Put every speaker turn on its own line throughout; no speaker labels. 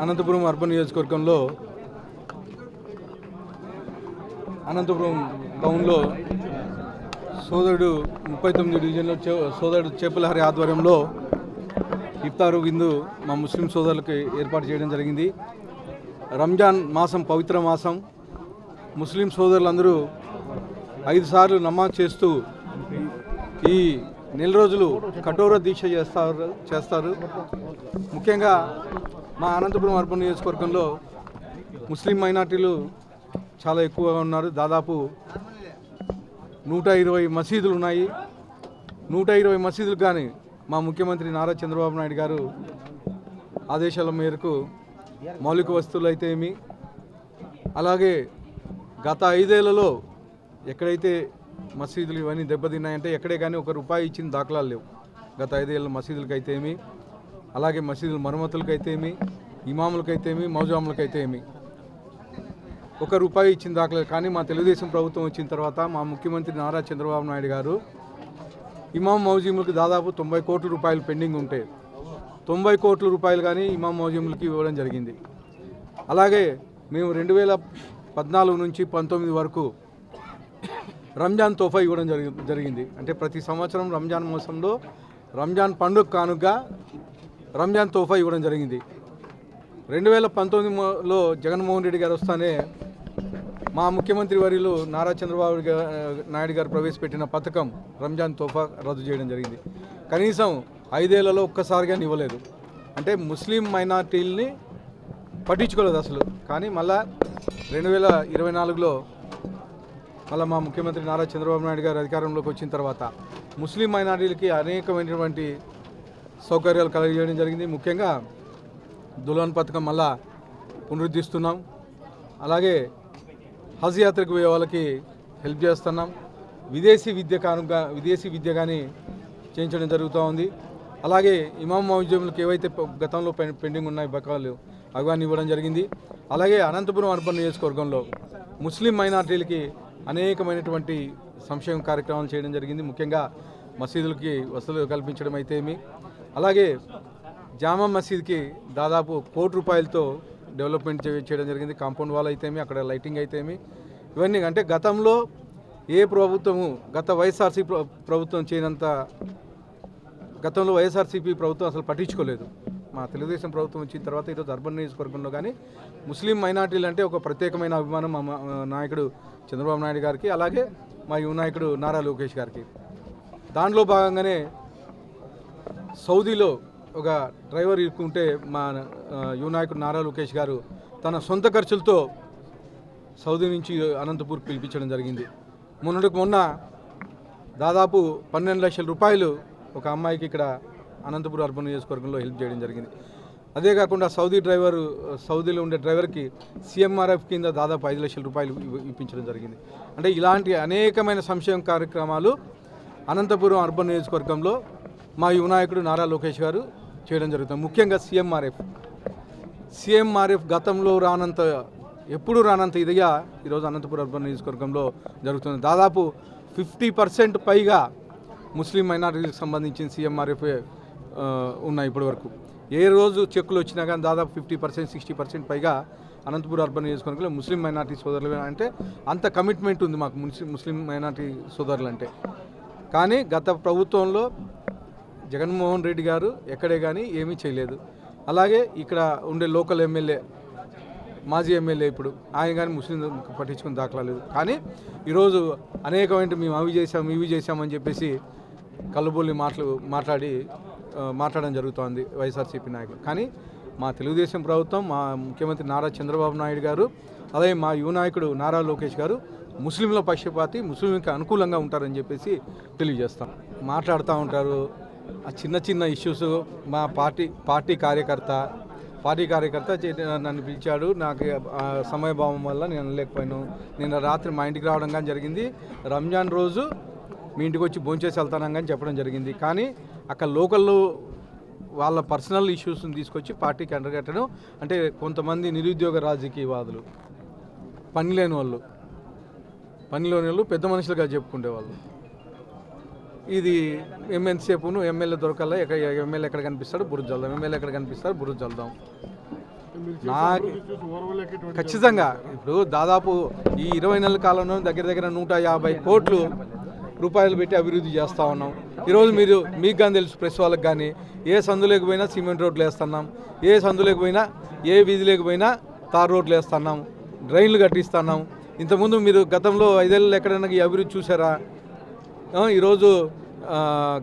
Anantapuram urban నియోజకవర్గంలో అనంతపురం టౌన్లో సోదరుడు 39 డివిజన్లో సోదరుడు చేపలహరి ఆధ్వర్యంలో ఇఫ్తారు విందు మా ముస్లిం సోదరులకు ఏర్పాటు చేయడం జరిగింది. రంజాన్ మాసం పవిత్ర మాసం. ముస్లిం సోదరులందరూ 5 సార్లు నమాజ్ చేస్తూ ఈ నెల రోజులు కఠోర దీక్ష చేస్తారు. ముఖ్యంగా మా అనంతపురం అర్బన్ నియోజకవర్గంలో ముస్లిం మైనార్టీలు చాలా ఎక్కువగా ఉన్నారు. దాదాపు 120 మసీదులు ఉన్నాయి. 120 మసీదులు కానీ మా ముఖ్యమంత్రి నారా చంద్రబాబు నాయుడు గారు ఆదేశాల మేరకు మౌలిక వస్తువులు అయితే ఏమి, అలాగే గత 5 ఏళ్లలో ఎక్కడైతే మసీదులు ఇవన్నీ దెబ్బతిన్నాయంటే ఎక్కడే కానీ ₹1 ఇచ్చిన దాఖలాలు లేవు. గత 5 ఏళ్ళ మసీదులకి అయితే ఏమి, అలాగే మసీదుల మరమ్మతులకైతే ఏమి, ఇమాములకైతే ఏమి, మౌజాములకైతే ఏమి ₹1 ఇచ్చిన దాఖలాలు. కానీ మా తెలుగుదేశం ప్రభుత్వం వచ్చిన తర్వాత మా ముఖ్యమంత్రి నారా చంద్రబాబు నాయుడు గారు ఇమాం మౌజీములకు దాదాపు ₹90 కోట్ల పెండింగ్ ఉంటే 90 కోట్ల రూపాయలు కానీ ఇమాం మౌజీములకి ఇవ్వడం జరిగింది. అలాగే మేము 2014 నుంచి 19 వరకు రంజాన్ తోఫా ఇవ్వడం జరిగింది. అంటే ప్రతి సంవత్సరం రంజాన్ మాసంలో రంజాన్ పండుగ కానుకగా రంజాన్ తోఫా ఇవ్వడం జరిగింది. 2019లో జగన్మోహన్ రెడ్డి గారు వస్తానే మా ముఖ్యమంత్రి వర్యులు నారా చంద్రబాబు నాయుడు గారు ప్రవేశపెట్టిన పథకం రంజాన్ తోఫా రద్దు చేయడం జరిగింది. కనీసం 5 ఏళ్లలో ఒక్కసారిగా ఇవ్వలేదు. అంటే ముస్లిం మైనార్టీలని పట్టించుకోలేదు అసలు. కానీ మళ్ళా 2024లో మళ్ళీ మా ముఖ్యమంత్రి నారా చంద్రబాబు నాయుడు గారు అధికారంలోకి వచ్చిన తర్వాత ముస్లిం మైనార్టీలకి అనేకమైనటువంటి సౌకర్యాలు కలగజేయడం జరిగింది. ముఖ్యంగా దుల్హన్ పథకం మళ్ళా పునరుద్ధరిస్తున్నాం. అలాగే హజ్ యాత్రకు పోయే వాళ్ళకి హెల్ప్ చేస్తున్నాం. విదేశీ విద్య కానీ చేయించడం జరుగుతూ ఉంది. అలాగే ఇమాం మౌజూములకు ఏవైతే గతంలో పెండింగ్ ఉన్నాయి బకాయిలు అవన్నీ ఇవ్వడం జరిగింది. అలాగే అనంతపురం అర్బన్ నియోజకవర్గంలో ముస్లిం మైనార్టీలకి అనేకమైనటువంటి సంక్షేమ కార్యక్రమాలు చేయడం జరిగింది. ముఖ్యంగా మసీదులకి వసతులు కల్పించడం అయితే ఏమి, అలాగే జామా మసీద్కి దాదాపు ₹1 కోటి డెవలప్మెంట్ చేయడం జరిగింది. కాంపౌండ్ వాల్ అయితేమి, అక్కడ లైటింగ్ అయితేమి, ఇవన్నీ అంటే గతంలో ఏ ప్రభుత్వము గత వైఎస్ఆర్సీపీ ప్రభుత్వం చేయనంత గతంలో వైఎస్ఆర్సీపీ ప్రభుత్వం అసలు పట్టించుకోలేదు. మా తెలుగుదేశం ప్రభుత్వం వచ్చిన తర్వాత ఈరోజు అర్బన్ నియోజకవర్గంలో కానీ ముస్లిం మైనార్టీలు అంటే ఒక ప్రత్యేకమైన అభిమానం మా నాయకుడు చంద్రబాబు నాయుడు గారికి, అలాగే మా యువ నాయకుడు నారా లోకేష్ గారికి. దాంట్లో భాగంగానే సౌదీలో ఒక డ్రైవర్ ఇరుక్కుంటే మా యువ నాయకుడు నారా లోకేష్ గారు తన సొంత ఖర్చులతో సౌదీ నుంచి అనంతపూర్కి పిలిపించడం జరిగింది. మొన్న దాదాపు ₹12 లక్షల ఒక అమ్మాయికి ఇక్కడ అనంతపురం అర్బన్ నియోజకవర్గంలో హెల్ప్ చేయడం జరిగింది. అదే కాకుండా సౌదీలో ఉండే డ్రైవర్కి CMRF కింద దాదాపు ₹5 లక్షల ఇప్పించడం జరిగింది. అంటే ఇలాంటి అనేకమైన సంక్షేమ కార్యక్రమాలు అనంతపురం అర్బన్ నియోజకవర్గంలో మా యువ నాయకుడు నారా లోకేష్ గారు చేయడం జరుగుతుంది. ముఖ్యంగా CMRF గతంలో ఎప్పుడూ రానంత ఇదిగా ఈరోజు అనంతపురం అర్బన్ నియోజకవర్గంలో జరుగుతుంది. దాదాపు 50% పైగా ముస్లిం మైనారిటీలకు సంబంధించిన CMRF ఉన్నాయి ఇప్పటివరకు. ఏ రోజు చెక్కులు వచ్చినా కానీ దాదాపు 50%, 60% పైగా అనంతపురం అర్బన్ నియోజకవర్గంలో ముస్లిం మైనార్టీ సోదరులు అంటే అంత కమిట్మెంట్ ఉంది మాకు ముస్లిం మైనార్టీ సోదరులు అంటే. కానీ గత ప్రభుత్వంలో జగన్మోహన్ రెడ్డి గారు ఎక్కడే కానీ ఏమీ చేయలేదు. అలాగే ఇక్కడ ఉండే లోకల్ ఎమ్మెల్యే, మాజీ ఎమ్మెల్యే ఇప్పుడు ఆయన కానీ ముస్లిం పట్టించుకుని దాఖలాలు. కానీ ఈరోజు అనేకమైన మేము ఇవి చేసామని చెప్పేసి కళ్ళబొల్లి మాట్లాడడం జరుగుతోంది వైఎస్ఆర్సీపీ నాయకులు. కానీ మా తెలుగుదేశం ప్రభుత్వం, మా ముఖ్యమంత్రి నారా చంద్రబాబు నాయుడు గారు, అలాగే మా యువ నాయకుడు నారా లోకేష్ గారు ముస్లింల పక్షపాతి, ముస్లింకి అనుకూలంగా ఉంటారని చెప్పేసి తెలియజేస్తాం. మాట్లాడుతూ ఉంటారు ఆ చిన్న ఇష్యూస్. మా పార్టీ కార్యకర్త నన్ను పిలిచాడు. నాకు సమయభావం వల్ల నేను అనలేకపోయాను. నిన్న రాత్రి మా ఇంటికి రావడం కానీ జరిగింది. రంజాన్ రోజు మీ ఇంటికి వచ్చి భోంచేసి వెళ్తాను కానీ చెప్పడం జరిగింది. కానీ అక్కడ లోకల్లో వాళ్ళ పర్సనల్ ఇష్యూస్ని తీసుకొచ్చి పార్టీకి అంటగట్టడం. అంటే కొంతమంది నిరుద్యోగ రాజకీయవాదులు, పని లేని వాళ్ళు పెద్ద మనుషులుగా చెప్పుకునేవాళ్ళు. ఇది ఎంతసేపును ఎమ్మెల్యే దొరకాల, ఎమ్మెల్యే ఎక్కడ కనిపిస్తాడు బురుజు చల్దాం, ఎమ్మెల్యే ఎక్కడ కనిపిస్తాడు బురుజు చల్దాం. నాకు ఖచ్చితంగా ఇప్పుడు దాదాపు ఈ 20 నెలల కాలంలో దగ్గర దగ్గర 150 కోట్లు రూపాయలు పెట్టి అభివృద్ధి చేస్తూ ఉన్నాం. ఈరోజు మీకు కానీ తెలుసు, ప్రెస్ వాళ్ళకి కానీ, ఏ సందులోకి పోయినా సిమెంట్ రోడ్లు వేస్తున్నాం, ఏ సందులోకి పోయినా ఏ వీధిలోకి పోయినా తార్ రోడ్లు వేస్తున్నాం, డ్రైన్లు కట్టిస్తున్నాం. ఇంతకుముందు మీరు గతంలో 5 ఏళ్ళు ఎక్కడైనా ఈ అభివృద్ధి చూసారా? ఈరోజు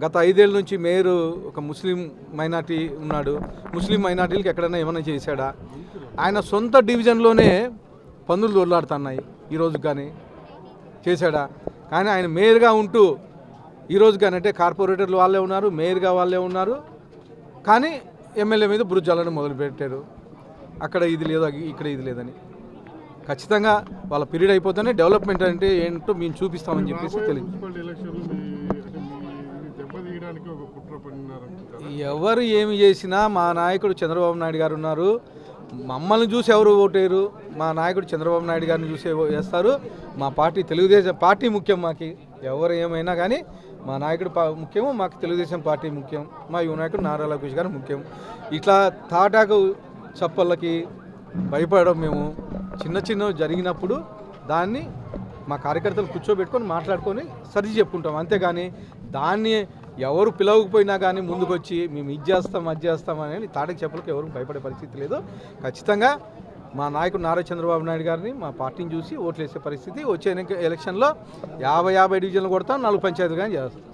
గత 5 ఏళ్ళ నుంచి మేయరు ఒక ముస్లిం మైనార్టీ ఉన్నాడు. ముస్లిం మైనార్టీలకు ఎక్కడైనా ఏమైనా చేశాడా? ఆయన సొంత డివిజన్లోనే పందులు దొర్లాడుతున్నాయి ఈరోజు కానీ చేశాడా? కానీ ఆయన మేయర్గా ఉంటూ ఈరోజు కానీ అంటే కార్పొరేటర్లు వాళ్ళే ఉన్నారు, మేయర్గా వాళ్ళే ఉన్నారు, కానీ ఎమ్మెల్యే మీద బురుజాలను మొదలుపెట్టారు. అక్కడ ఇది లేదు, ఇక్కడ ఇది లేదని. ఖచ్చితంగా వాళ్ళ పీరియడ్ అయిపోతేనే డెవలప్మెంట్ అంటే ఏంటో మేము చూపిస్తామని చెప్పేసి తెలియదు. ఎవరు ఏమి చేసినా మా నాయకుడు చంద్రబాబు నాయుడు గారు ఉన్నారు. మమ్మల్ని చూసి ఎవరు ఓటేరు? మా నాయకుడు చంద్రబాబు నాయుడు గారిని చూసి వేస్తారు. మా పార్టీ తెలుగుదేశం పార్టీ ముఖ్యం. మాకు ఎవరు ఏమైనా కానీ మా నాయకుడు ముఖ్యము, మాకు తెలుగుదేశం పార్టీ ముఖ్యం, మా యువ నాయకుడు నారా లోకేష్ గారు ముఖ్యం. ఇట్లా తాటాకు చప్పళ్ళకి భయపడడం మేము చిన్న జరిగినప్పుడు దాన్ని మా కార్యకర్తలు కూర్చోబెట్టుకొని మాట్లాడుకొని సరి చెప్పుకుంటాం. అంతేగాని దాన్ని ఎవరు పిలవకపోయినా కానీ ముందుకొచ్చి మేము ఇది చేస్తాం అని తాటకి చెప్పలకు ఎవరు భయపడే పరిస్థితి లేదు. ఖచ్చితంగా మా నాయకుడు నారా చంద్రబాబు నాయుడు గారిని మా పార్టీని చూసి ఓట్లు వేసే పరిస్థితి వచ్చే ఎలక్షన్లో 50 డివిజన్లు కొడతాం, 4 పంచాయతీలు కానీ చేస్తాం.